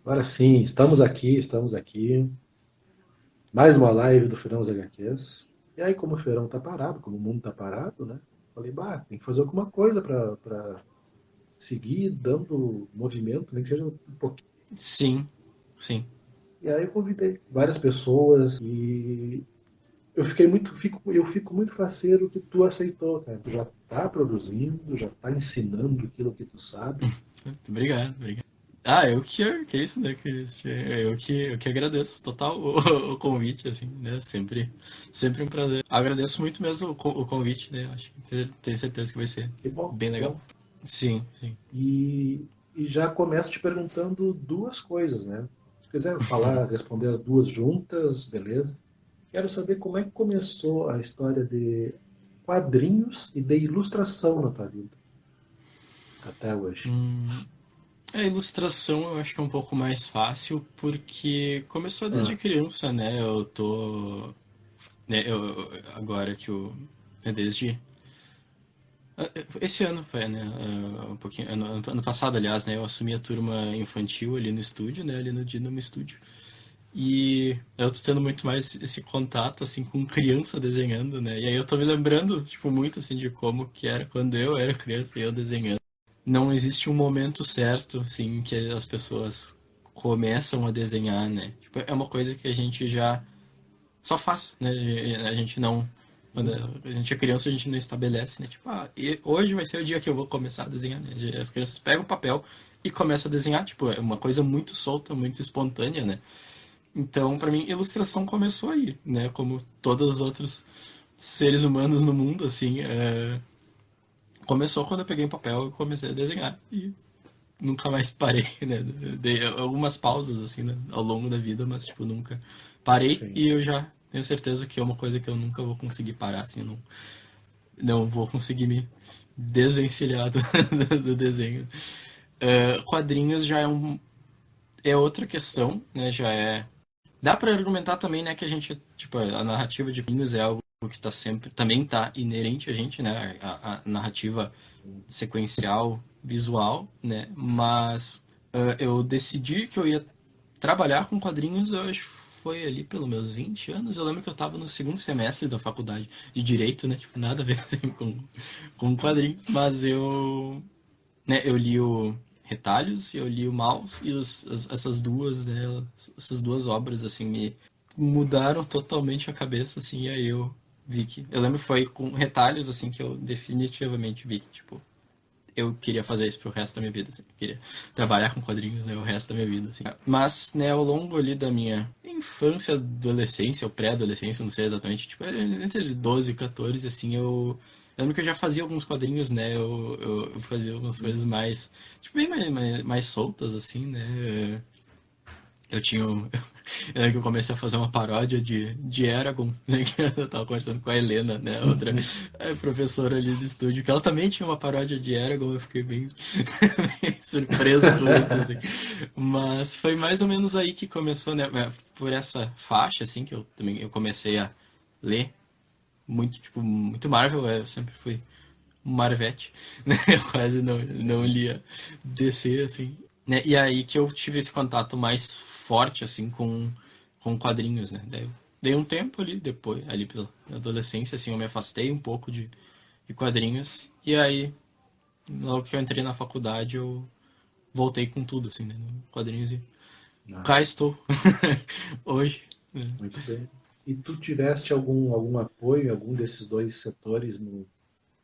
Agora sim, estamos aqui. Mais uma live do Feirão dos HQs. E aí, como o Feirão tá parado, como o mundo tá parado, né? Falei, tem que fazer alguma coisa para seguir dando movimento, nem que seja um pouquinho. Sim, sim. E aí eu convidei várias pessoas e eu fico muito faceiro que tu aceitou, cara. Tu já tá produzindo, já tá ensinando aquilo que tu sabe. Muito obrigado, obrigado. Ah, que isso, né, Cristian? Eu que agradeço total o convite, assim, né? Sempre um prazer. Agradeço muito mesmo o convite, né? Acho que tenho certeza que vai ser Que bom, bem que legal. bom. Sim, sim. E já começo te perguntando duas coisas, né? Se quiser falar, responder as duas juntas, beleza. Quero saber como é que começou a história de quadrinhos e de ilustração na tua vida, até hoje. A ilustração eu acho que é um pouco mais fácil porque começou desde Ah, criança, né? Agora que o. É desde esse ano foi, né? Um pouquinho, ano passado, aliás, né? Eu assumi a turma infantil ali no estúdio, né? Ali no Dynamo Studio. E eu tô tendo muito mais esse contato, assim, com criança desenhando, né? E aí eu tô me lembrando, tipo, muito, assim, de como que era quando eu era criança e eu desenhando. Não existe um momento certo, assim, que as pessoas começam a desenhar, né? Tipo, é uma coisa que a gente já só faz, né? A gente não. Quando uhum, a gente é criança, a gente não estabelece, né? Tipo, e hoje vai ser o dia que eu vou começar a desenhar, né? As crianças pegam o papel e começam a desenhar, tipo, é uma coisa muito solta, muito espontânea, né? Então, pra mim, ilustração começou aí, né? Como todos os outros seres humanos no mundo, assim, começou quando eu peguei um papel e comecei a desenhar. E nunca mais parei, né? Dei algumas pausas, assim, né, ao longo da vida, mas, tipo, nunca parei sim. e eu já tenho certeza que é uma coisa que eu nunca vou conseguir parar, assim, não vou conseguir me desvencilhar do desenho. Quadrinhos já é outra questão, né? Já é. Dá pra argumentar também, né, que a gente, tipo, a narrativa de quadrinhos é algo que tá sempre, também tá inerente a gente, né? A narrativa sequencial, visual, né? Mas eu decidi que eu ia trabalhar com quadrinhos, eu acho que foi ali pelos meus 20 anos. Eu lembro que eu estava no segundo semestre da faculdade de Direito, né? Tipo, nada a ver assim, com quadrinhos. Mas eu li o Retalhos e eu li o Maus e essas duas, né? Essas duas obras, assim, me mudaram totalmente a cabeça, assim. E aí eu vi que... Eu lembro que foi com Retalhos, assim, que eu definitivamente vi que, tipo, eu queria fazer isso pro resto da minha vida, assim. Eu queria trabalhar com quadrinhos, né, o resto da minha vida, assim. Mas, né, ao longo ali da minha infância, adolescência, ou pré-adolescência, não sei exatamente, tipo, entre 12 e 14, assim, eu lembro que eu já fazia alguns quadrinhos, né, eu fazia algumas coisas Uhum. mais, tipo, bem mais soltas, assim, né, eu tinha. É que eu comecei a fazer uma paródia de Eragon, né? Que eu tava conversando com a Helena, né? Outra professora ali do estúdio, que ela também tinha uma paródia de Eragon, eu fiquei bem, bem surpreso com isso, assim. Mas foi mais ou menos aí que começou, né? Por essa faixa, assim, que eu comecei a ler muito, tipo, muito Marvel, eu sempre fui um Marvete, né? Eu quase não Sim. lia DC, assim. Né? E aí que eu tive esse contato mais forte, assim, com quadrinhos, né? Daí eu dei um tempo ali, depois, ali pela adolescência, assim, eu me afastei um pouco de quadrinhos. E aí, logo que eu entrei na faculdade, eu voltei com tudo, assim, né? No quadrinhos e Ah, cá estou. Hoje. Né? muito bem. E tu tiveste algum apoio em algum desses dois setores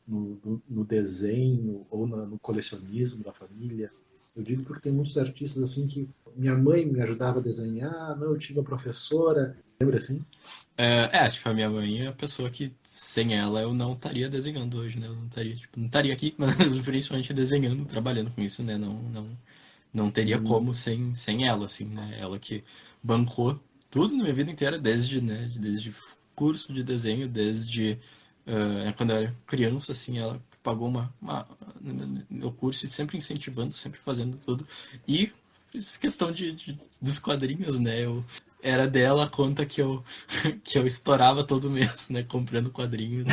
no desenho ou no colecionismo da família? Eu digo porque tem muitos artistas assim que minha mãe me ajudava a desenhar, não, eu tive uma professora, lembra assim? Tipo, a minha mãe é a pessoa que sem ela eu não estaria desenhando hoje, né? Eu não estaria, tipo, não estaria aqui, mas principalmente desenhando, trabalhando com isso, né? Não teria como Hum, sem ela, assim, né? Ela que bancou tudo na minha vida inteira, desde curso de desenho, desde quando eu era criança, assim, ela que pagou meu curso e sempre incentivando, sempre fazendo tudo. E questão dos quadrinhos, né? Era dela a conta que eu, que eu estourava todo mês, né? Comprando quadrinhos.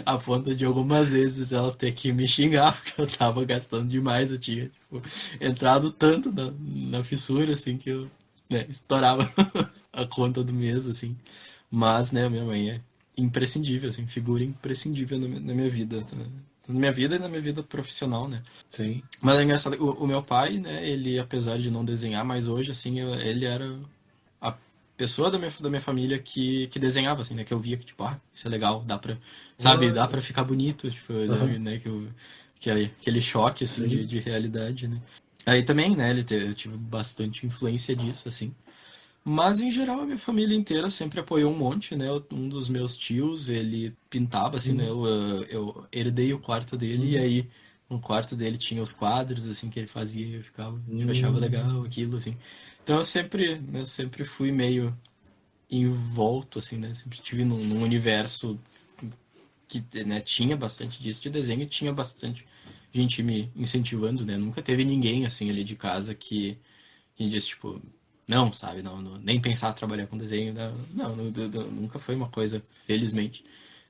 A ponto de algumas vezes ela ter que me xingar, porque eu tava gastando demais. Eu tinha, tipo, entrado tanto na fissura, assim, que eu, né, estourava a conta do mês, assim. Mas, né, minha mãe é imprescindível, assim, figura imprescindível na minha vida. Tá? Na minha vida e na minha vida profissional, né? Sim. Mas é engraçado, o meu pai, né, ele, apesar de não desenhar mais hoje, assim, ele era a pessoa da minha família que desenhava, assim, né, que eu via que, tipo, isso é legal, dá pra, sabe, dá Olha. pra ficar bonito, tipo, Aham. né, que é aquele choque, assim, de, Sim. de realidade, né. Aí também, né, eu tive bastante influência disso, assim. Mas, em geral, a minha família inteira sempre apoiou um monte, né? Um dos meus tios, ele pintava, assim, né? Hum, Eu herdei o quarto dele e hum, aí no quarto dele tinha os quadros, assim, que ele fazia e eu achava legal hum. aquilo, assim. Então eu sempre fui meio envolto, assim, né? Sempre tive num universo que, né, tinha bastante disso de desenho e tinha bastante gente me incentivando, né? Nunca teve ninguém, assim, ali de casa que disse, tipo, não, sabe, nem pensar trabalhar com desenho, nunca foi uma coisa, felizmente.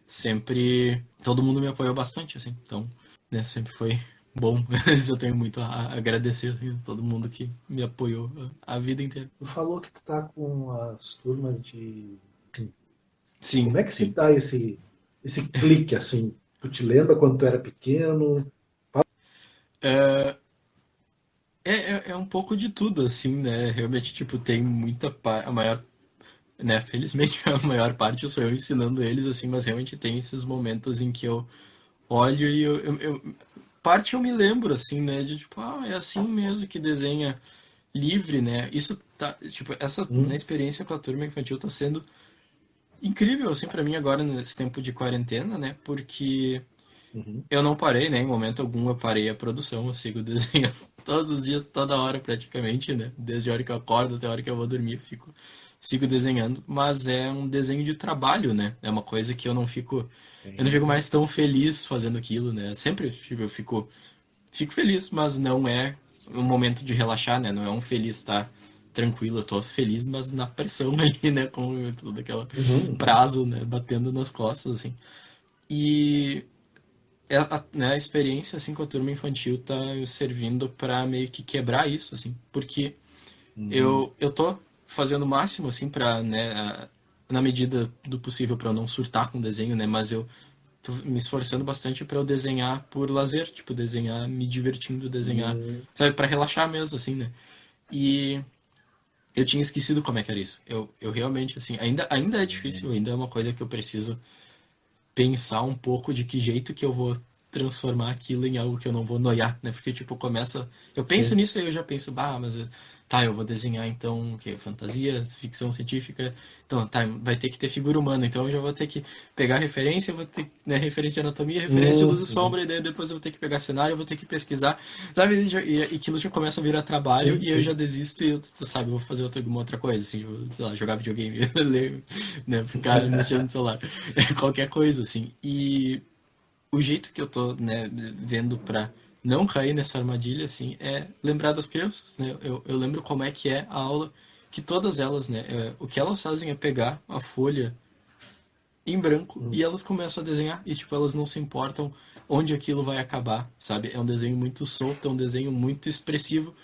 Sempre, todo mundo me apoiou bastante, assim, então, né, sempre foi bom. Eu tenho muito a agradecer, assim, a todo mundo que me apoiou a vida inteira. Tu falou que tu tá com as turmas de. Sim, Como é que se sim. dá esse clique assim? Tu te lembra quando tu era pequeno? É, é um pouco de tudo, assim, né? Realmente, tipo, tem a maior, né? Felizmente, a maior parte sou eu ensinando eles, assim, mas realmente tem esses momentos em que eu olho e parte eu me lembro, assim, né? De tipo, é assim mesmo que desenha livre, né? Isso tá, tipo, essa na Hum, experiência com a turma infantil tá sendo incrível, assim, pra mim agora nesse tempo de quarentena, né? Porque uhum. eu não parei, né? Em momento algum eu parei a produção, eu sigo desenhando todos os dias, toda hora praticamente, né? Desde a hora que eu acordo até a hora que eu vou dormir, sigo desenhando, mas é um desenho de trabalho, né? É uma coisa que eu não fico Sim. mais tão feliz fazendo aquilo, né? Sempre tipo, eu fico feliz, mas não é um momento de relaxar, né? Não é um feliz estar tranquilo, eu tô feliz, mas na pressão ali, né? Com todo aquele Uhum, uhum. prazo, né? Batendo nas costas, assim. E né, a experiência assim com a turma infantil tá servindo para meio que quebrar isso, assim, porque Uhum. eu tô fazendo o máximo assim para, né, na medida do possível para eu não surtar com o desenho, né, mas eu tô me esforçando bastante para eu desenhar por lazer, tipo desenhar me divertindo, desenhar, Uhum. sabe, para relaxar mesmo assim, né? E eu tinha esquecido como é que era isso. Eu realmente assim, ainda é difícil, Uhum. ainda é uma coisa que eu preciso pensar um pouco de que jeito que eu vou transformar aquilo em algo que eu não vou noiar, né? Porque, tipo, começa. Eu penso Sim. nisso e eu já penso, mas tá, eu vou desenhar então, que é fantasia, ficção científica. Então, tá, vai ter que ter figura humana, então eu já vou ter que pegar referência, vou ter, né, referência de anatomia, referência de luz e Uhum. sombra, e daí depois eu vou ter que pegar cenário, eu vou ter que pesquisar, sabe? E aquilo já começa a virar trabalho Sim, e eu já sim. desisto e eu, sabe, eu vou fazer alguma outra coisa, assim, sei lá, jogar videogame, ler, né, ficar mexendo no celular. Qualquer coisa, assim. E o jeito que eu tô, né, vendo pra não cair nessa armadilha, assim, é lembrar das crianças, né? Eu lembro como é que é a aula, que todas elas, né, o que elas fazem é pegar a folha em branco Hum. e elas começam a desenhar e, tipo, elas não se importam onde aquilo vai acabar, sabe? É um desenho muito solto, é um desenho muito expressivo,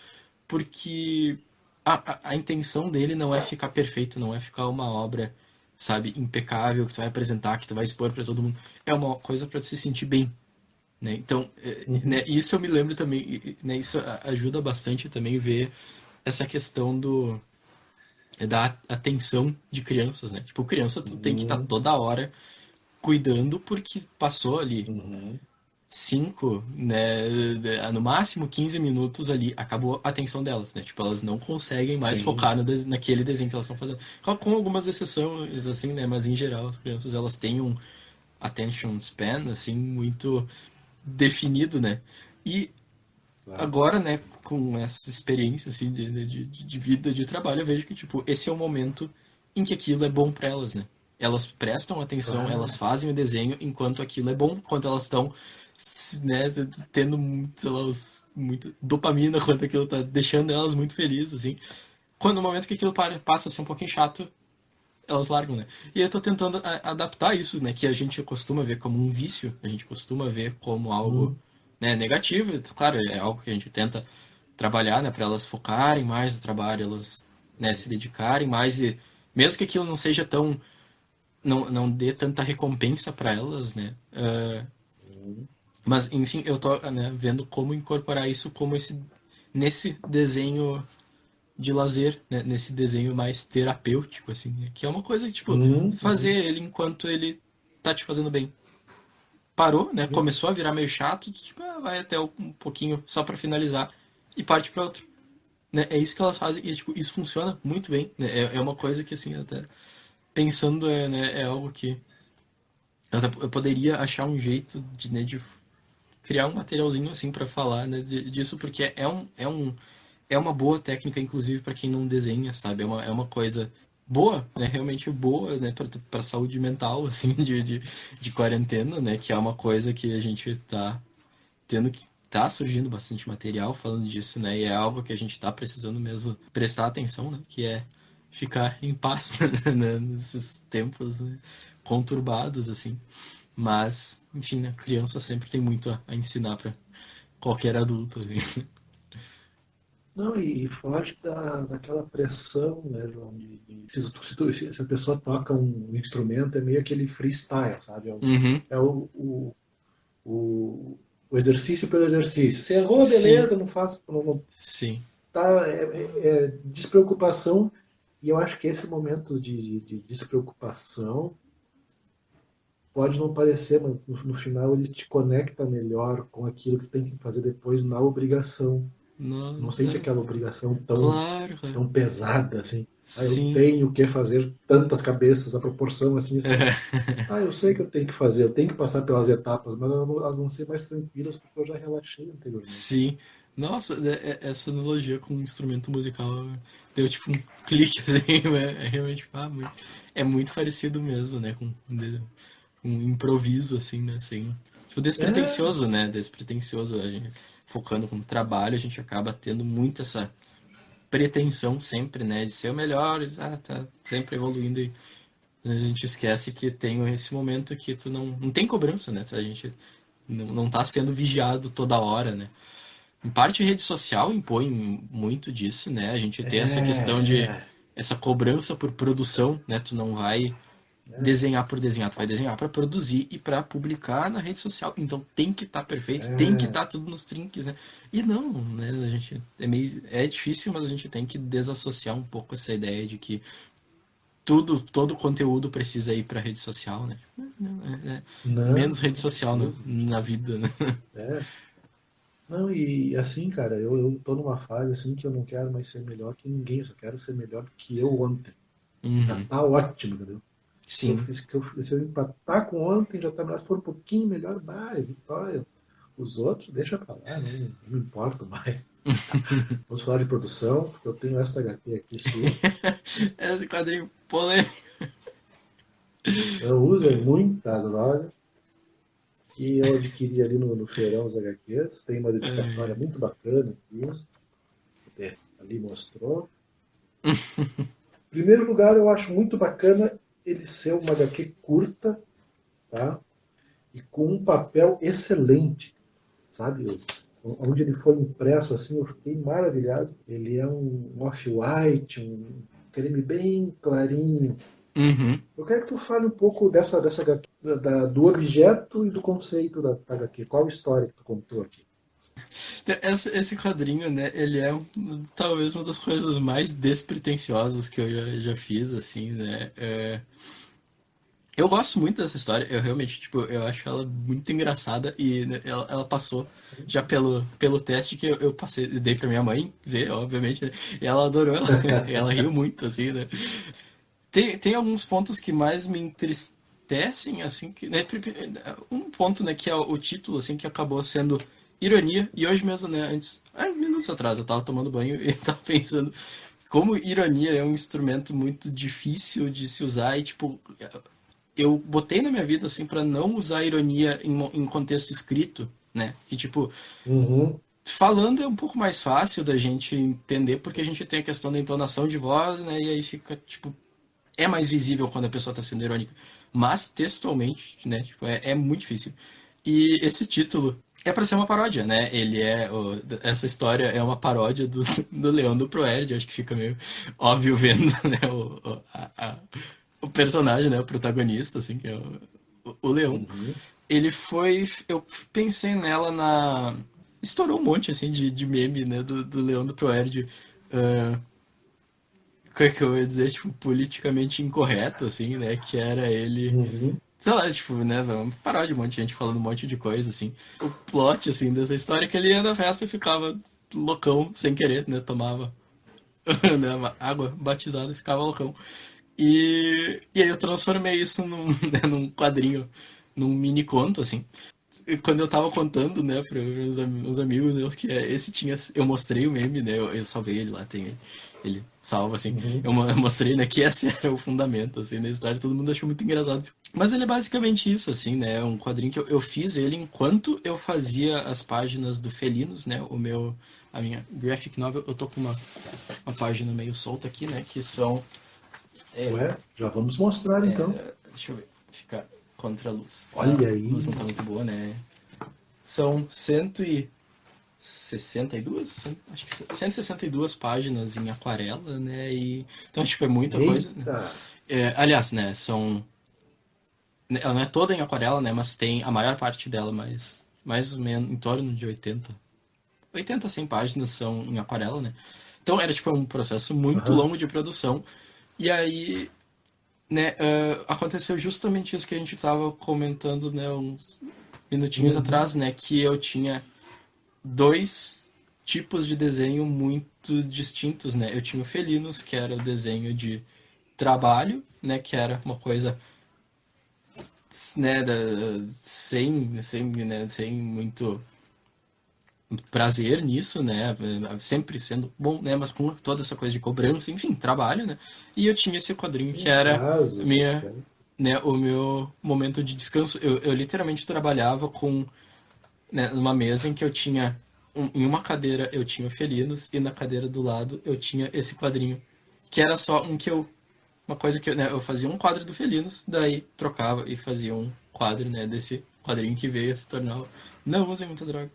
porque a intenção dele não é ficar perfeito, não é ficar uma obra, sabe, impecável, que tu vai apresentar, que tu vai expor para todo mundo. É uma coisa para tu se sentir bem, né? Então, né, Uhum. isso eu me lembro também, né, isso ajuda bastante também ver essa questão da atenção de crianças, né? Tipo, criança tu tem que estar Uhum. toda hora cuidando porque passou ali Uhum. 5, né, no máximo 15 minutos ali, acabou a atenção delas, né? Tipo, elas não conseguem mais Sim. focar naquele desenho que elas estão fazendo. Com algumas exceções, assim, né? Mas em geral, as crianças, elas têm um attention span, assim, muito definido, né? E Claro. agora, né, com essa experiência, assim, de vida, de trabalho, eu vejo que, tipo, esse é o momento em que aquilo é bom para elas, né? Elas prestam atenção, Claro. elas fazem o desenho enquanto aquilo é bom, enquanto elas estão, né, tendo, sei lá, muito dopamina, quanto aquilo tá deixando elas muito felizes, assim. Quando no momento que aquilo passa a ser um pouquinho chato, elas largam, né? E eu tô tentando adaptar isso, né? Que a gente costuma ver como um vício, a gente costuma ver como algo, Hum, né, negativo. E, claro, é algo que a gente tenta trabalhar, né? Para elas focarem mais no trabalho, elas, né, se dedicarem mais e mesmo que aquilo não seja tão, não dê tanta recompensa para elas, né? hum, Mas enfim, eu tô, né, vendo como incorporar isso como esse nesse desenho de lazer, né, nesse desenho mais terapêutico, assim, né, que é uma coisa que, tipo, fazer uhum. ele enquanto ele tá te fazendo bem. Parou, né, começou a virar meio chato, tipo, vai até um pouquinho só pra finalizar e parte pra outro. Né, é isso que elas fazem e, tipo, isso funciona muito bem, né, é uma coisa que, assim, até pensando, né, é algo que eu poderia achar um jeito de, né, de criar um materialzinho assim para falar, né, disso, porque é uma boa técnica, inclusive, para quem não desenha, sabe? É uma coisa boa, né? Realmente boa, né? Para saúde mental, assim, de quarentena, né? Que é uma coisa que a gente tá tendo que. Tá surgindo bastante material falando disso, né? E é algo que a gente tá precisando mesmo prestar atenção, né? Que é ficar em paz né? Nesses tempos né, conturbados, assim. Mas, enfim, né? Criança sempre tem muito a ensinar para qualquer adulto, assim. Não, e foge daquela pressão, né, João, se a pessoa toca um instrumento, é meio aquele freestyle, sabe? Uhum, É o, o exercício pelo exercício. Você errou, sim, beleza, não faço, não sim. tá, é despreocupação, e eu acho que esse momento de despreocupação pode não parecer, mas no final ele te conecta melhor com aquilo que tem que fazer depois na obrigação. Não Nossa, sente aquela obrigação claro, cara. tão pesada assim. Ah, eu Sim. tenho que fazer tantas cabeças, a proporção assim, assim. Ah, eu sei que eu tenho que fazer, eu tenho que passar pelas etapas, mas elas vão ser mais tranquilas porque eu já relaxei anteriormente. Sim. Nossa, essa analogia com um instrumento musical deu tipo um clique assim, né? É realmente é muito parecido mesmo, né? Com um improviso, assim, né? Assim, tipo, É, despretensioso, né? Despretensioso. A gente, focando com o trabalho, a gente acaba tendo muito essa pretensão sempre, né? De ser o melhor, tá sempre evoluindo e a gente esquece que tem esse momento que tu não tem cobrança, né? A gente não tá sendo vigiado toda hora, né? Em parte, a rede social impõe muito disso, né? A gente tem essa questão de é, essa cobrança por produção, né? Tu não vai é, desenhar por desenhar, tu vai desenhar para produzir e para publicar na rede social. Então tem que estar perfeito, tem que é. estar tudo nos trinques, né? E não, né? A gente é difícil, mas a gente tem que desassociar um pouco essa ideia de que todo conteúdo precisa ir para rede social, né? Menos Não, rede não social precisa. na vida, né? É. Não, e assim, cara, eu tô numa fase assim que eu não quero mais ser melhor que ninguém, eu só quero ser melhor do que eu ontem. Já Uhum. tá ótimo, entendeu? Sim. Se eu empatar com ontem, já tá melhor. Se for um pouquinho melhor, vai, vitória. Os outros, deixa pra lá, não me importo mais. Vamos falar de produção, porque eu tenho essa HQ aqui sua. Esse quadrinho polêmico. Eu uso muita droga que eu adquiri ali no feirão os HQs. Tem uma dedicatória muito bacana aqui. Ali mostrou. Em primeiro lugar, eu acho muito bacana ele ser uma HQ curta, tá? E com um papel excelente, sabe? Onde ele foi impresso assim, eu fiquei maravilhado. Ele é um off-white, um creme bem clarinho. Uhum. Eu quero que tu fale um pouco dessa HQ, do objeto e do conceito da HQ. Qual a história que tu contou aqui? Esse quadrinho, né, ele é talvez uma das coisas mais despretensiosas que eu já fiz, assim, né? Eu gosto muito dessa história, eu realmente, tipo, eu acho ela muito engraçada e né, ela passou Sim. já pelo teste que eu passei, dei pra minha mãe ver, obviamente, né? E ela adorou, ela riu muito, assim, né? Tem alguns pontos que mais me entristecem, assim, que, né, um ponto, né, que é o título, assim, que acabou sendo ironia, e hoje mesmo, né, minutos atrás, eu tava tomando banho e tava pensando como ironia é um instrumento muito difícil de se usar e, tipo, eu botei na minha vida, assim, pra não usar ironia em contexto escrito, né, que, tipo, Uhum. falando é um pouco mais fácil da gente entender porque a gente tem a questão da entonação de voz, né, e aí fica, tipo, é mais visível quando a pessoa tá sendo irônica. Mas textualmente, né, tipo, é muito difícil. E esse título é pra ser uma paródia, né? Essa história é uma paródia do Leão do Proerd, acho que fica meio óbvio vendo, né, o personagem, né, o protagonista, assim, que é o Leão. Uhum. Ele foi. Eu pensei nela na. Estourou um monte, assim, de meme, né, do Leão do Proerd. Uh, como é que eu ia dizer? Tipo, politicamente incorreto, assim, né? Que era ele. Uhum. Sei lá, tipo, né? Vamos parar de um monte de gente falando um monte de coisa, assim. O plot, assim, dessa história é que ele ia na festa e ficava loucão, sem querer, né? Tomava né, água batizada e ficava loucão. E aí eu transformei isso né, num quadrinho, num mini conto, assim. E quando eu tava contando, né, para os amigos meus que esse tinha. Eu mostrei o meme, né? Eu salvei ele lá, tem ele salvo, assim. Uhum. Eu mostrei, né, que esse era o fundamento, assim, da história. Todo mundo achou muito engraçado. Mas ele é basicamente isso, assim, né? É um quadrinho que eu fiz ele enquanto eu fazia as páginas do Felinos, né? A minha graphic novel. Eu tô com uma página meio solta aqui, né? Que são. Ué, já vamos mostrar então. Deixa eu ver. Ficar contra a luz. Olha A luz aí. não tá muito boa, né? São 162, acho que 162 páginas em aquarela, né? Então, tipo, é muita coisa, né? Eita. Aliás, né, ela não é toda em aquarela, né, mas tem a maior parte dela, mais ou menos em torno de 80 a 100 páginas são em aquarela, né? Então era tipo um processo muito Aham. longo de produção. E aí, né, aconteceu justamente isso que a gente estava comentando, né, uns minutinhos Uhum. atrás, né, que eu tinha dois tipos de desenho muito distintos, né? Eu tinha o Felinos, que era o desenho de trabalho, né, que era uma coisa, né, sem muito prazer nisso, né, sempre sendo bom, né, mas com toda essa coisa de cobrança, enfim, trabalho, né. E eu tinha esse quadrinho que Sim, era prazo, minha, etc. né, o meu momento de descanso. Eu literalmente trabalhava com, né, numa mesa em que eu tinha em uma cadeira eu tinha o Felinos e na cadeira do lado eu tinha esse quadrinho, que era só uma coisa que né, eu fazia um quadro do Felinos, daí trocava e fazia um quadro, né, desse quadrinho que veio a se tornar não usem muita droga,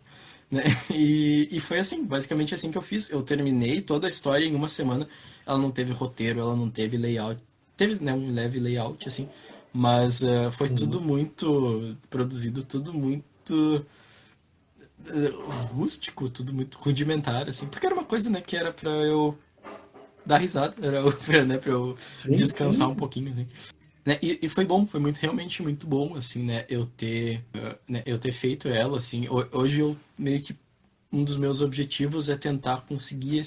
né? E foi assim, basicamente assim que eu fiz. Eu terminei toda a história em uma semana. Ela não teve roteiro, ela não teve layout, teve né, um leve layout assim, mas foi tudo Uhum. muito produzido, tudo muito rústico, tudo muito rudimentar assim, porque era uma coisa né que era pra eu dar risada, era né, pra eu Sim, descansar um sim. pouquinho assim. Né, e foi bom, foi realmente muito bom, assim, né, eu ter feito ela, assim, hoje eu meio que, um dos meus objetivos é tentar conseguir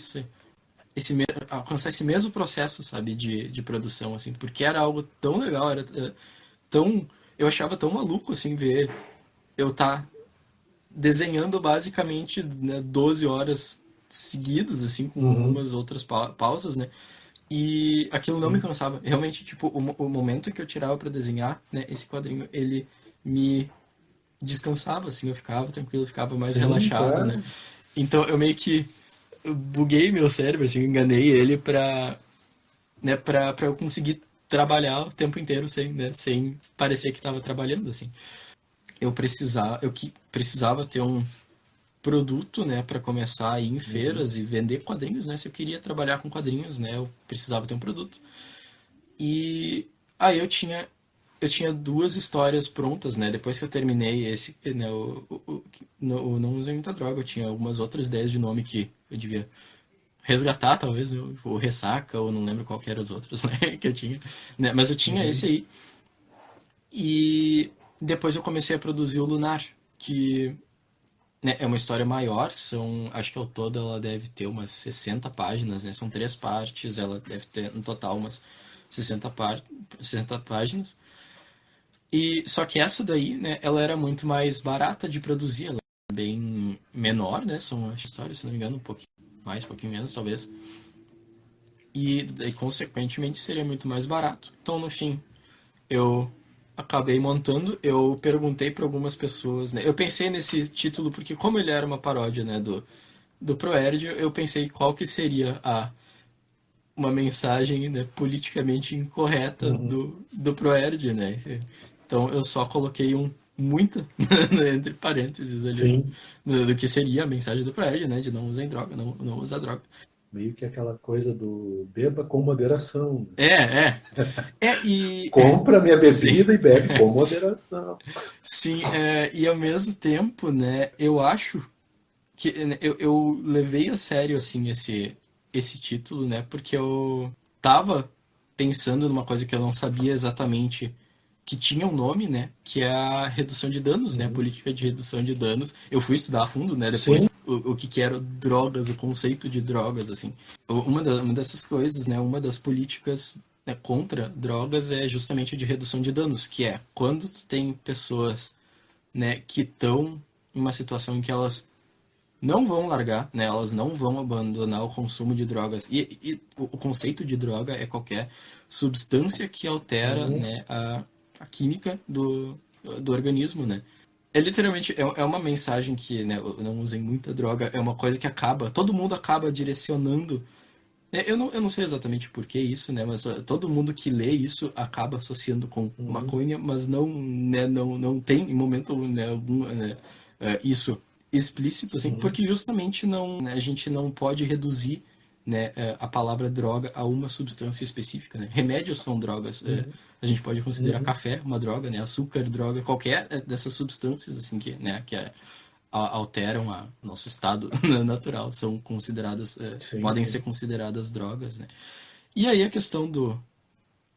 alcançar esse mesmo processo, sabe, de produção, assim, porque era algo tão legal, era tão, eu achava tão maluco, assim, ver eu tá desenhando basicamente, né, 12 horas seguidas, assim, com Uhum. algumas outras pausas, né, e aquilo não me Sim. cansava. Realmente, tipo, o momento que eu tirava pra desenhar, né, esse quadrinho, ele me descansava, assim, eu ficava tranquilo, eu ficava mais Sim, relaxado, né. claro. Então eu meio que buguei meu cérebro, assim, enganei ele pra eu conseguir trabalhar o tempo inteiro sem parecer que estava trabalhando, assim. Precisava ter um produto, né, para começar a ir em Uhum. feiras e vender quadrinhos, né? Se eu queria trabalhar com quadrinhos, né, eu precisava ter um produto. E aí eu tinha duas histórias prontas, né? Depois que eu terminei né, o Não Usei Muita Droga, eu tinha algumas outras ideias de nome que eu devia resgatar, talvez, né? O Ressaca, ou não lembro qual que eram as outras, né, que eu tinha. Né? Mas eu tinha esse Uhum. aí. E depois eu comecei a produzir o Lunar, que né, é uma história maior, acho que ao todo ela deve ter umas 60 páginas, né? São três partes, ela deve ter no total umas 60 páginas. E só que essa daí, né, ela era muito mais barata de produzir, ela é bem menor, né? São as histórias, se não me engano, um pouquinho mais, um pouquinho menos, talvez. E daí, consequentemente, seria muito mais barato. Então, no fim, eu acabei montando, eu perguntei para algumas pessoas, né? Eu pensei nesse título porque como ele era uma paródia, né, do Proerd, eu pensei qual que seria uma mensagem, né, politicamente incorreta Uhum. do Proerd, né? Então eu só coloquei um muita entre parênteses ali Sim, do que seria a mensagem do Proerd, né? De não usem droga, não usar droga. meio que aquela coisa do beba com moderação, né? É, é. E. Compra minha Sim, bebida e bebe com moderação. sim, e ao mesmo tempo, né, eu acho que né, eu levei a sério, assim, esse título, né, porque eu tava pensando numa coisa que eu não sabia exatamente que tinha um nome, né, que é a redução de danos, né, a Uhum. política de redução de danos. Eu fui estudar a fundo, né, depois Sim. o que eram drogas, o conceito de drogas, assim. Uma dessas coisas, né, uma das políticas né, contra drogas é justamente a de redução de danos, que é quando tem pessoas, né, que estão em uma situação em que elas não vão largar, né? Elas não vão abandonar o consumo de drogas. E o conceito de droga é qualquer substância que altera, Uhum. né, a química do organismo, né? É literalmente é uma mensagem que, né, não usem muita droga, é uma coisa que acaba, todo mundo acaba direcionando. Eu não sei exatamente por que isso, né, mas todo mundo que lê isso acaba associando com Uhum. maconha, mas não, né, não tem em momento né, algum né, isso explícito, assim, Uhum. porque justamente não, né, a gente não pode reduzir né, a palavra droga a uma substância específica, né? Remédios são drogas, Uhum. a gente pode considerar Uhum. café uma droga, né? Açúcar, droga, qualquer dessas substâncias assim que, né, alteram o nosso estado natural, são consideradas, Sim, podem ser sim. consideradas drogas, né? E aí a questão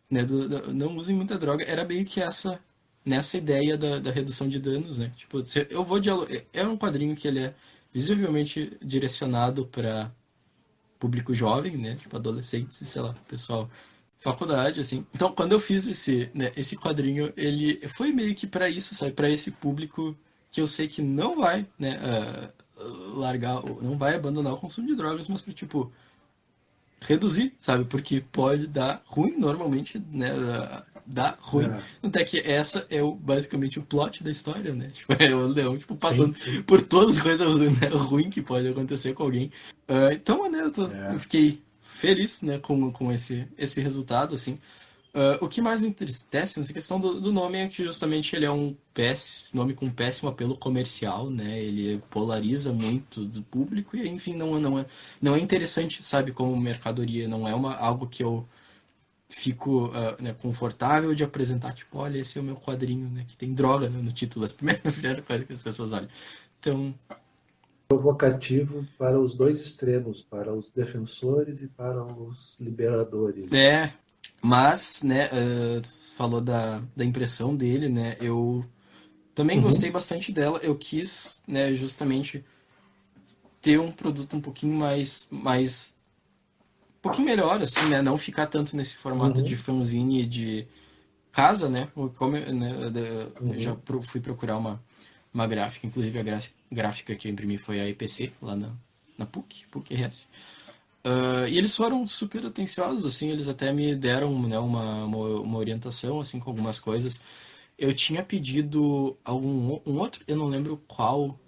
né, não usem muita droga era meio que nessa ideia da redução de danos, né? Tipo, se eu vou dialogar, é um quadrinho que ele é visivelmente direcionado para público jovem, né? Tipo adolescentes, sei lá, pessoal faculdade, assim. Então, quando eu fiz esse quadrinho, ele foi meio que para isso, sabe? Para esse público que eu sei que não vai, né, largar, não vai abandonar o consumo de drogas, mas para tipo reduzir, sabe? Porque pode dar ruim normalmente, né? Dá ruim. É. Até que essa é basicamente o plot da história, né? Tipo, é o leão tipo, Sim, passando sim. por todas as coisas né, ruins que pode acontecer com alguém. Então, né, eu É. fiquei feliz né, com esse resultado, assim. O que mais me entristece nessa questão do nome é que justamente ele é um nome com péssimo apelo comercial, né? Ele polariza muito do público e, enfim, não é interessante, sabe, como mercadoria. Não é algo que eu fico né, confortável de apresentar. Tipo, olha, esse é o meu quadrinho, né? Que tem droga né, no título. A primeira coisa que as pessoas olham. Então, Provocativo para os dois extremos, para os defensores e para os liberadores, né? é... Mas, né, falou da impressão dele, né? Eu também gostei Uhum. bastante dela. Eu quis, né, justamente ter um produto um pouquinho um pouquinho melhor, assim, né? Não ficar tanto nesse formato de Uhum. fanzine de casa, né? Como, né eu já Uhum. fui procurar uma gráfica, inclusive a gráfica que eu imprimi foi a EPC, lá na PUC RS. E eles foram super atenciosos, assim, eles até me deram né, uma orientação, assim, com algumas coisas. Eu tinha pedido um outro, eu não lembro qual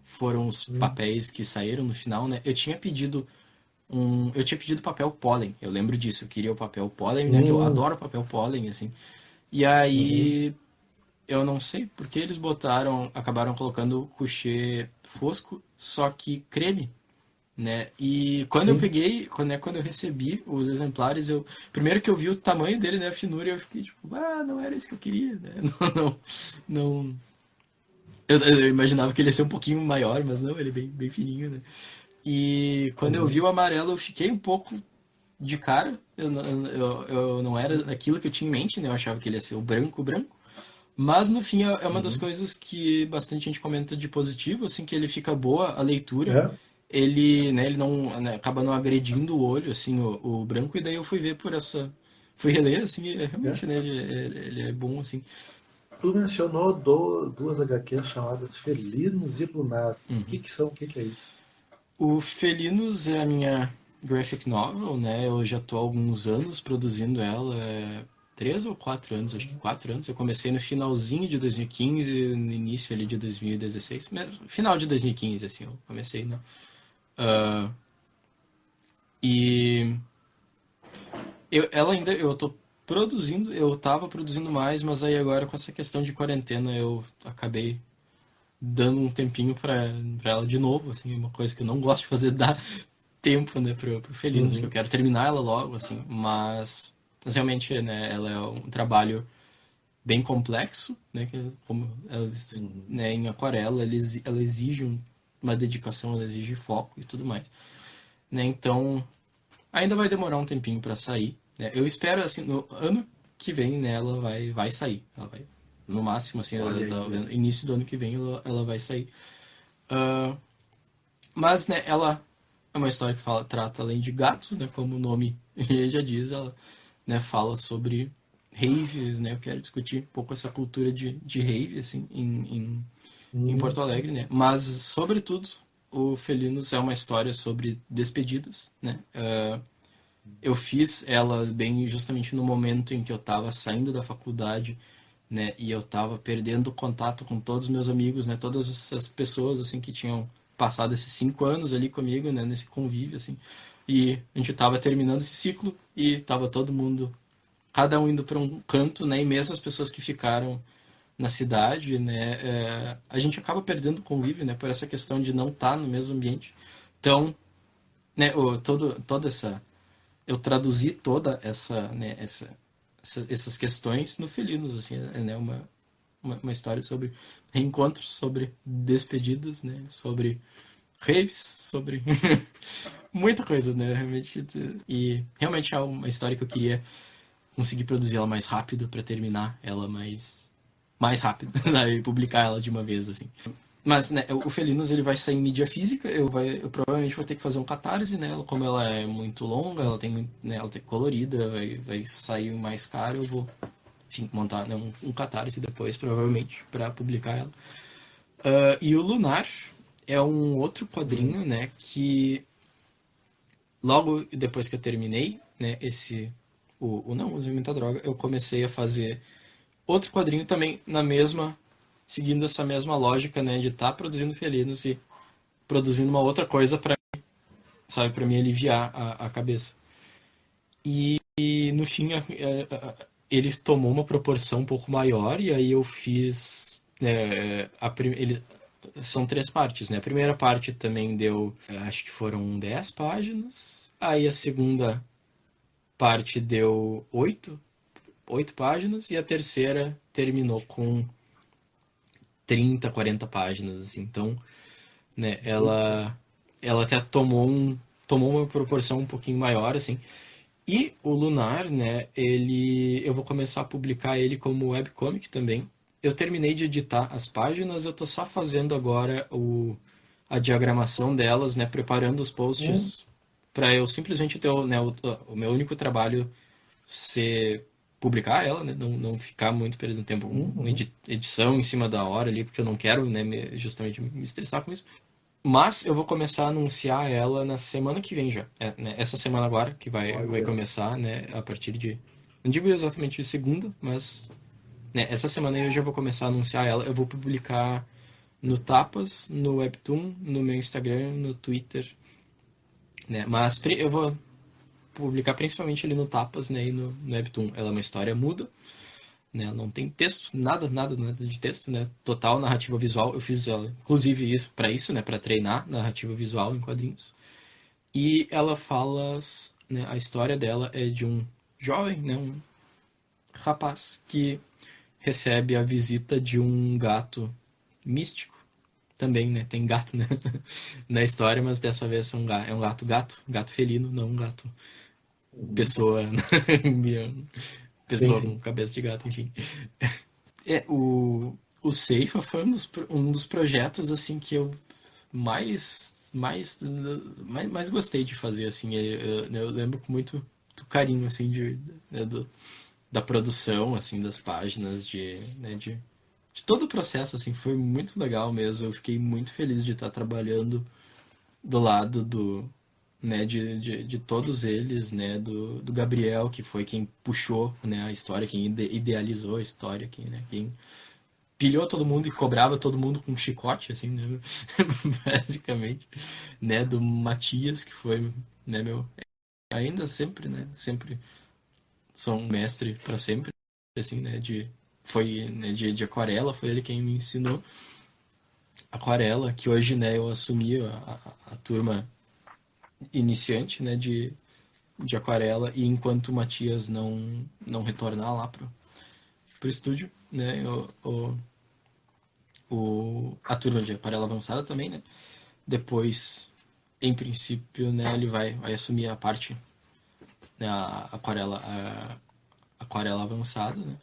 foram os Uhum. papéis que saíram no final, né? Eu tinha pedido papel pólen, eu lembro disso, eu queria o papel pólen, né? Que eu Uhum. adoro papel pólen, assim. E Uhum. aí eu não sei porque eles acabaram colocando coucher fosco, só que creme, né? E quando eu Sim. peguei, quando eu recebi os exemplares, primeiro que eu vi o tamanho dele, né, a finura, eu fiquei tipo, não era isso que eu queria, né? Não, eu imaginava que ele ia ser um pouquinho maior, mas não, ele é bem fininho, né? E quando eu vi Uhum. o amarelo, eu fiquei um pouco de cara. Eu não era aquilo que eu tinha em mente, né? Eu achava que ele ia ser o branco, branco. Mas no fim é uma das Uhum. coisas que bastante gente comenta de positivo, assim, que ele fica boa a leitura. É. Ele não, né, acaba não agredindo o olho, assim, o branco, e daí eu fui ver por essa. Fui reler, assim, e É. realmente, né, ele é bom, assim. Tu mencionou duas HQs chamadas Felinos e Lunar. O que que são? O que que é isso? O Felinos é a minha graphic novel, né? Eu já tô há alguns anos produzindo ela, 3 ou 4 anos, acho que 4 anos. Eu comecei no finalzinho de 2015, no início ali de 2016, final de 2015, assim, eu comecei, né? Ah, e Eu tô produzindo, eu tava produzindo mais, mas aí agora com essa questão de quarentena eu acabei dando um tempinho pra ela de novo, assim, uma coisa que eu não gosto de fazer, dar tempo, né, pro Felinos, porque eu Uhum. quero terminar ela logo, assim, mas realmente, né, ela é um trabalho bem complexo, né, que como ela, Uhum. né, em aquarela, ela exige uma dedicação, ela exige foco e tudo mais, né, então ainda vai demorar um tempinho para sair, né, eu espero, assim, no ano que vem, né, vai sair, ela vai, no máximo, assim, Olha aí. início do ano que vem ela vai sair. Uh, mas, né, ela é uma história que trata além de gatos, né, como o nome já diz, ela, né, fala sobre raves, né, eu quero discutir um pouco essa cultura de rave, assim, em Uhum. Porto Alegre, né, mas, sobretudo, o Felinos é uma história sobre despedidas, né, eu fiz ela bem justamente no momento em que eu estava saindo da faculdade, né, e eu estava perdendo contato com todos os meus amigos, né, todas essas pessoas assim que tinham passado esses 5 anos ali comigo, né, nesse convívio assim, e a gente estava terminando esse ciclo e estava todo mundo, cada um indo para um canto, né, e mesmo as pessoas que ficaram na cidade, né, a gente acaba perdendo o convívio, né, por essa questão de não estar no mesmo ambiente. Então, né, toda essa eu traduzi toda essas questões no Felinos, assim, né, uma história sobre reencontros, sobre despedidas, né, sobre raves, sobre muita coisa, né, realmente. E realmente é uma história que eu queria conseguir produzir ela mais rápido para terminar ela mais rápido, né, e publicar ela de uma vez, assim. Mas, né, o Felinos ele vai sair em mídia física, eu provavelmente vou ter que fazer um catarse nela, como ela é muito longa, né, ela tem colorida, vai sair mais caro, eu vou, enfim, montar, né, um catarse depois, provavelmente, para publicar ela. E o Lunar é um outro Uhum. quadrinho, né, que logo depois que eu terminei, né, o Não Use Muita Droga, eu comecei a fazer outro quadrinho também seguindo essa mesma lógica, né, de estar produzindo felinos e produzindo uma outra coisa para, sabe, para me aliviar a cabeça. E no fim ele tomou uma proporção um pouco maior e aí eu fiz são 3 partes, né? A primeira parte também deu, acho que foram 10 páginas. Aí a segunda parte deu 8 páginas e a terceira terminou com 30, 40 páginas, assim. Então, né, Eita. ela até tomou uma proporção um pouquinho maior, assim. E o Lunar, né, eu vou começar a publicar ele como webcomic também. Eu terminei de editar as páginas, eu tô só fazendo agora a diagramação delas, né, preparando os Uhum. posts para eu simplesmente ter o meu único trabalho ser publicar ela, né, não ficar muito perdendo tempo com Uhum. edição em cima da hora ali, porque eu não quero, né, justamente me estressar com isso. Mas eu vou começar a anunciar ela na semana que vem já. Né, essa semana agora, que vai Olha. começar, né? A partir de. Não digo exatamente de segunda, mas. Né, essa semana eu já vou começar a anunciar ela. Eu vou publicar no Tapas, no Webtoon, no meu Instagram, no Twitter. Né, mas eu vou publicar principalmente ali no Tapas, né? E no Webtoon. Ela é uma história muda, né? Não tem texto, nada de texto, né? Total narrativa visual. Eu fiz ela, inclusive isso para isso, né? Para treinar narrativa visual em quadrinhos. E ela fala, né, a história dela é de um jovem, né, um rapaz que recebe a visita de um gato místico. Também, né, tem gato, né, na história, mas dessa vez é um gato felino, não um gato Uhum. pessoa, pessoa Sim. com cabeça de gato, enfim. O Seifa foi um dos projetos, assim, que eu mais gostei de fazer, assim. Eu lembro com muito carinho, assim, né, da produção, assim, das páginas, de todo o processo, assim, foi muito legal mesmo. Eu fiquei muito feliz de estar trabalhando do lado né, de todos eles, né, do Gabriel, que foi quem puxou, né, a história, quem idealizou a história, quem pilhou todo mundo e cobrava todo mundo com um chicote, assim, né? Basicamente, né? Do Matias, que foi, né, meu ainda sempre, né? Sempre sou um mestre para sempre, assim, né? Foi, né, de aquarela, foi ele quem me ensinou aquarela, que hoje, né, eu assumi a turma iniciante, né, de aquarela, e enquanto o Matias não retornar lá pro estúdio, né, a turma de aquarela avançada também, né, depois, em princípio, né, ele vai assumir a parte, né, a aquarela avançada, né,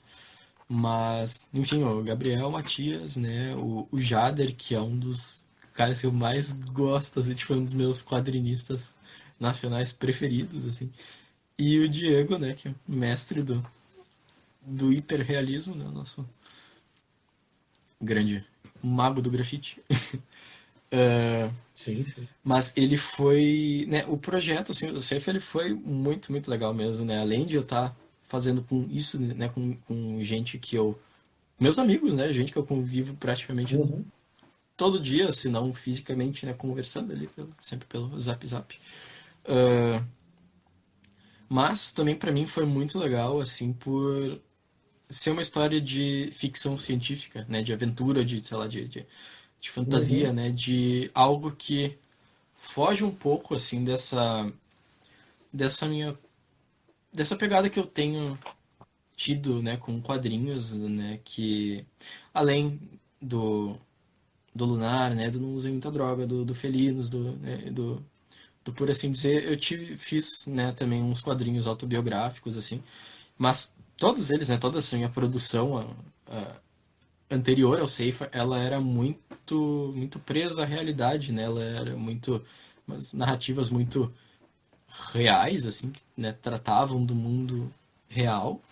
mas, enfim, o Gabriel, o Matias, né, o Jader, que é um dos caras que eu mais gosto, assim, tipo, um dos meus quadrinistas nacionais preferidos, assim, e o Diego, né, que é o mestre do hiperrealismo, né, o nosso grande mago do grafite. Sim, sim. Mas ele foi, né, o projeto, assim, o Safe, ele foi muito, muito legal mesmo, né, além de eu estar fazendo com isso, né, com gente que eu, meus amigos, né, gente que eu convivo praticamente Uhum. todo dia, se não fisicamente, né, conversando ali, sempre pelo Zap Zap. Uh, mas também para mim foi muito legal, assim, por ser uma história de ficção científica, né, de aventura, de, sei lá, de fantasia, Uhum. né, de algo que foge um pouco, assim, dessa minha, dessa pegada que eu tenho tido, né, com quadrinhos, né, que além do Lunar, né, do Não Usei Muita Droga, do Felinos, né, por assim dizer, eu fiz, né, também uns quadrinhos autobiográficos, assim, mas todos eles, né, toda assim, a produção anterior ao Seifa, ela era muito presa à realidade, né, ela era muito, umas narrativas muito reais, assim, né, tratavam do mundo real,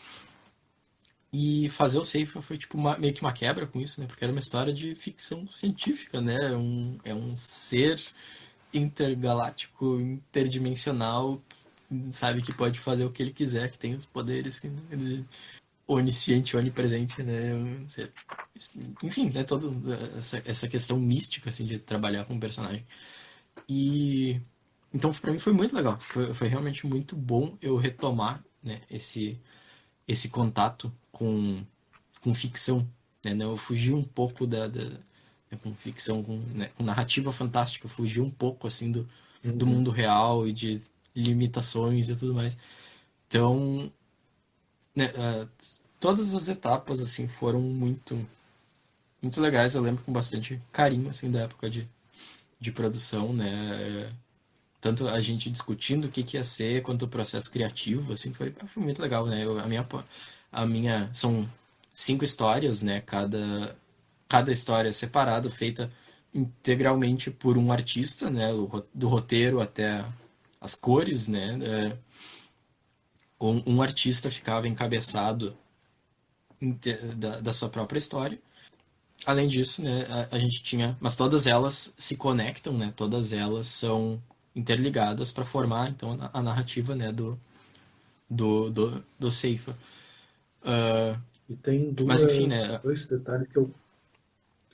e fazer o Seifa foi tipo meio que uma quebra com isso, né? Porque era uma história de ficção científica, né? É um ser intergaláctico, interdimensional, sabe, que pode fazer o que ele quiser, que tem os poderes de onisciente, onipresente, né? Enfim, né? Toda essa questão mística, assim, de trabalhar com o personagem. E então pra mim foi muito legal. Foi realmente muito bom eu retomar, né, esse contato com ficção, né? Eu fugi um pouco com ficção, né, com narrativa fantástica, eu fugi um pouco assim do Uhum. mundo real e de limitações e tudo mais. Então, né, todas as etapas assim foram muito legais. Eu lembro com bastante carinho assim da época de produção, né? Tanto a gente discutindo o que ia ser quanto o processo criativo, assim, foi muito legal, né? A minha são 5 histórias, né? Cada história é separada, feita integralmente por um artista, né? Do roteiro até as cores, né? Um artista ficava encabeçado da sua própria história. Além disso, né, a gente tinha, mas todas elas se conectam, né? Todas elas são interligadas para formar então a narrativa, né, do Seifa. Uh, E tem mas enfim, né? dois detalhes que eu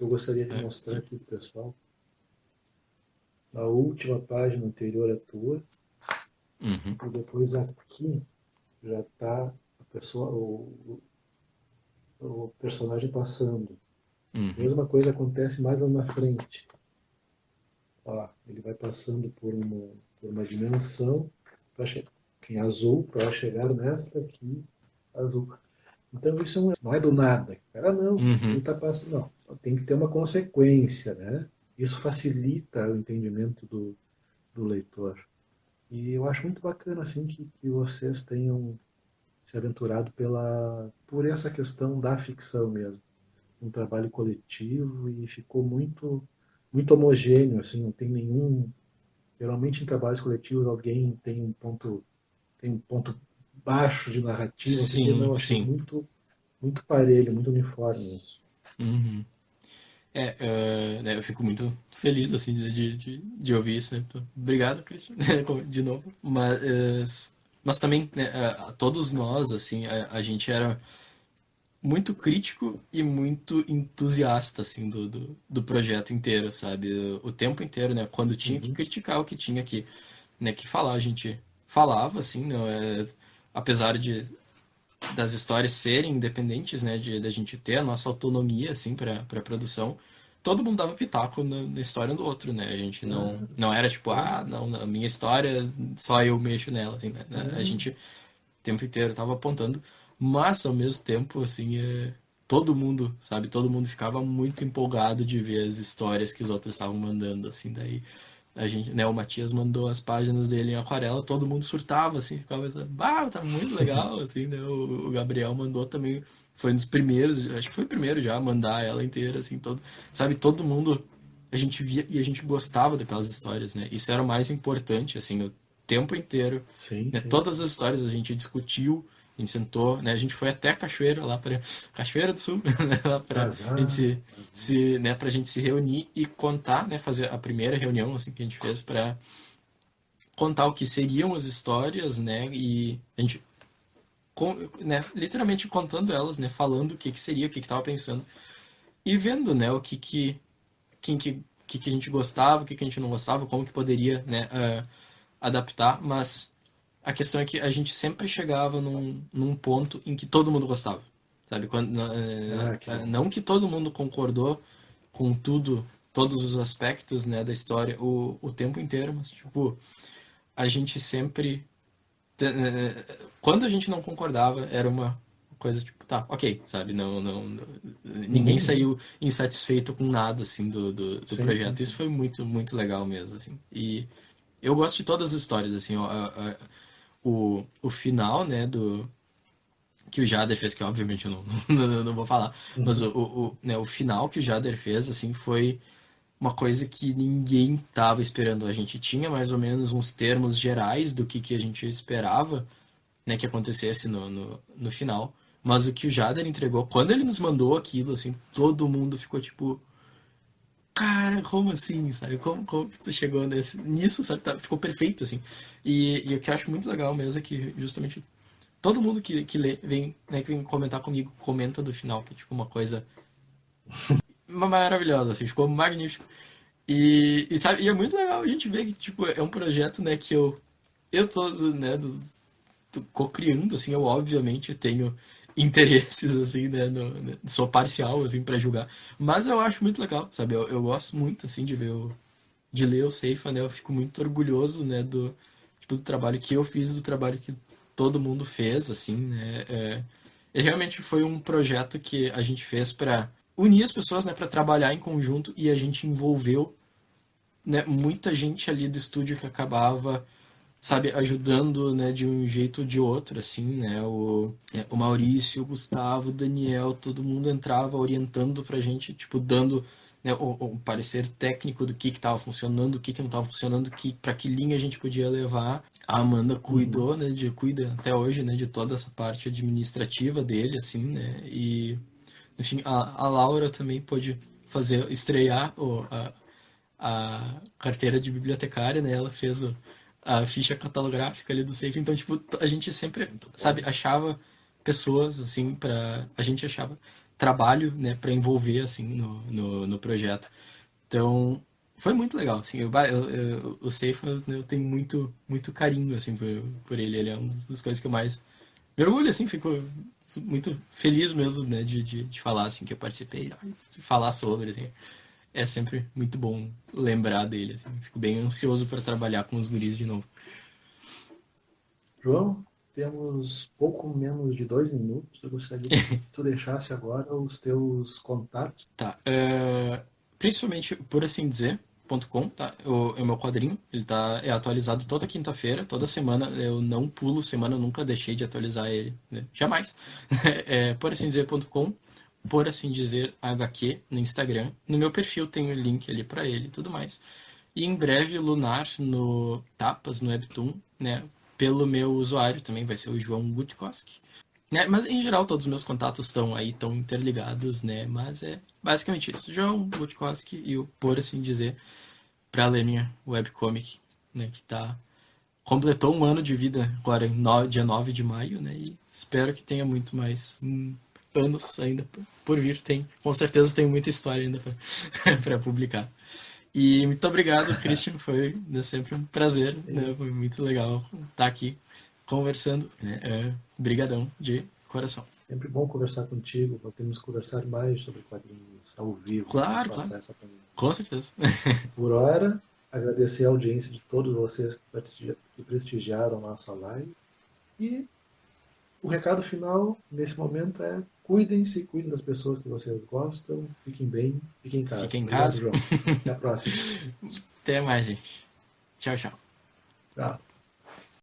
gostaria de Uh, mostrar aqui pro pessoal. A última página anterior à tua, uhum, e depois aqui já está a pessoa, o personagem passando. uhum, Mesma coisa acontece mais lá na frente. Ó, ele vai passando por uma dimensão em azul para chegar nesta aqui azul. Então isso não é do nada. Cara, não, ele uhum. está passando. Não, tem que ter uma consequência, né? Isso facilita o entendimento do leitor. E eu acho muito bacana assim que vocês tenham se aventurado por essa questão da ficção mesmo. Um trabalho coletivo e ficou muito homogêneo, assim, não tem nenhum. Geralmente em trabalhos coletivos alguém tem um ponto baixo de narrativa, não sei o que, Sim, não, achei sim. muito parelho, muito uniforme isso. Uhum. Né, eu fico muito feliz assim de ouvir isso, né? Então, obrigado, Christian, de novo. Mas também, né, todos nós, assim, a gente era muito crítico e muito entusiasta, assim, do projeto inteiro, sabe? O tempo inteiro, né? Quando tinha que Uhum. criticar o que tinha que, né, que falar, a gente. falava, assim, não apesar das histórias serem independentes, né, da gente ter a nossa autonomia, assim, para produção, todo mundo dava pitaco na história do outro, né? A gente não era tipo, não, a minha história, só eu mexo nela, assim, né? A gente o tempo inteiro tava apontando, mas ao mesmo tempo, assim, todo mundo, sabe? Todo mundo ficava muito empolgado de ver as histórias que os outros estavam mandando, assim, daí a gente, né, o Matias mandou as páginas dele em aquarela, todo mundo surtava, assim, ficava assim, tá muito legal, assim, né? O Gabriel mandou também, foi um dos primeiros, acho que foi o primeiro já a mandar ela inteira, assim, todo, sabe, todo mundo, a gente via e a gente gostava daquelas histórias, né? Isso era o mais importante, assim, o tempo inteiro, Sim, né? sim. Todas as histórias a gente discutiu, a gente sentou, né? A gente foi até a Cachoeira lá para Cachoeira do Sul, né? Lá para a gente Azar. né, pra gente se reunir e contar, né, fazer a primeira reunião assim que a gente fez para contar o que seriam as histórias, né, e a gente né, literalmente contando elas, né, falando o que que seria, o que que tava pensando e vendo, né, o que a gente gostava, o que que a gente não gostava, como que poderia, né, adaptar, mas a questão é que a gente sempre chegava num ponto em que todo mundo gostava, sabe? Que bom. Não que todo mundo concordou com tudo, todos os aspectos, né, da história o tempo inteiro, mas, tipo, a gente sempre... Quando a gente não concordava, era uma coisa, tipo, tá, ok, sabe? Ninguém Uhum. saiu insatisfeito com nada, assim, do Sim, sim, projeto. Isso sim. foi muito, muito legal mesmo, assim. E eu gosto de todas as histórias, assim, ó, o final, né, que o Jader fez, que obviamente eu não vou falar, mas Uhum. né, o final que o Jader fez, assim, foi uma coisa que ninguém tava esperando. A gente tinha mais ou menos uns termos gerais do que a gente esperava, né, que acontecesse no final, mas o que o Jader entregou, quando ele nos mandou aquilo, assim, todo mundo ficou tipo, cara, como assim, sabe? Como que tu chegou nisso, sabe? Ficou perfeito, assim. E o que eu acho muito legal mesmo é que justamente todo mundo que lê, vem, né, que vem comentar comigo, comenta do final, que é tipo uma coisa maravilhosa, assim, ficou magnífico. Sabe, e é muito legal a gente ver que, tipo, é um projeto, né, que eu tô, né, tô co-criando, assim, eu obviamente tenho interesses, assim, né, sou parcial, assim, pra julgar, mas eu acho muito legal, sabe, eu gosto muito, assim, de ler o Seifa, né, eu fico muito orgulhoso, né, tipo, do trabalho que eu fiz, do trabalho que todo mundo fez, assim, né, e realmente foi um projeto que a gente fez para unir as pessoas, né, para trabalhar em conjunto e a gente envolveu, né, muita gente ali do estúdio que acabava, sabe, ajudando, né, de um jeito ou de outro, assim, né, o Maurício, o Gustavo, o Daniel, todo mundo entrava orientando pra gente, tipo, dando, né, o parecer técnico do que estava funcionando, o que não estava funcionando, para que linha a gente podia levar. A Amanda Uhum. cuidou, né, cuida até hoje, né, de toda essa parte administrativa dele, assim, né, e, enfim, a Laura também pôde estrear a carteira de bibliotecária, né? Ela fez a ficha catalográfica ali do Safe. Então, tipo, a gente sempre, Muito sabe, bom. achava pessoas, assim, a gente achava trabalho, né, para envolver, assim, no projeto. Então, foi muito legal, assim. O Safe, eu tenho muito, muito carinho, assim, por ele. Ele é uma das coisas que eu mais me orgulho, assim, fico muito feliz mesmo, né, de falar, assim, que eu participei, de falar sobre, assim. É sempre muito bom lembrar dele, assim. Fico bem ansioso para trabalhar com os guris de novo. João, temos pouco menos de 2 minutos. Eu gostaria que tu deixasse agora os teus contatos. Tá. Principalmente, por assim dizer, .com, tá? É o meu quadrinho. Ele é atualizado toda quinta-feira, toda semana. Eu não pulo semana, eu nunca deixei de atualizar ele. Né? Jamais. Por assim dizer.com, por assim dizer HQ no Instagram. No meu perfil tem o link ali para ele e tudo mais. E em breve, Lunar no Tapas, no Webtoon, né? Pelo meu usuário também vai ser o João Gutkowski. Né? Mas em geral todos os meus contatos estão aí, estão interligados, né? Mas é basicamente isso. João Gutkowski e o Por Assim Dizer, para ler minha webcomic, né? Que completou um ano de vida agora, dia 9 de maio, né? E espero que tenha muito mais anos ainda por vir. Com certeza tem muita história ainda para publicar. E muito obrigado, Christian. Foi, né, sempre um prazer, né? Foi muito legal estar aqui conversando. Né? Brigadão de coração. Sempre bom conversar contigo. Podemos conversar mais sobre quadrinhos ao vivo, quando Claro, claro. passar essa pandemia. Com certeza. Por hora, agradecer a audiência de todos vocês que prestigiaram a nossa live. E o recado final, nesse momento, é cuidem-se, cuidem das pessoas que vocês gostam, fiquem bem, fiquem em casa. Fiquem em Obrigado, casa. João. Até a próxima. Até mais, gente. Tchau, tchau. Tchau.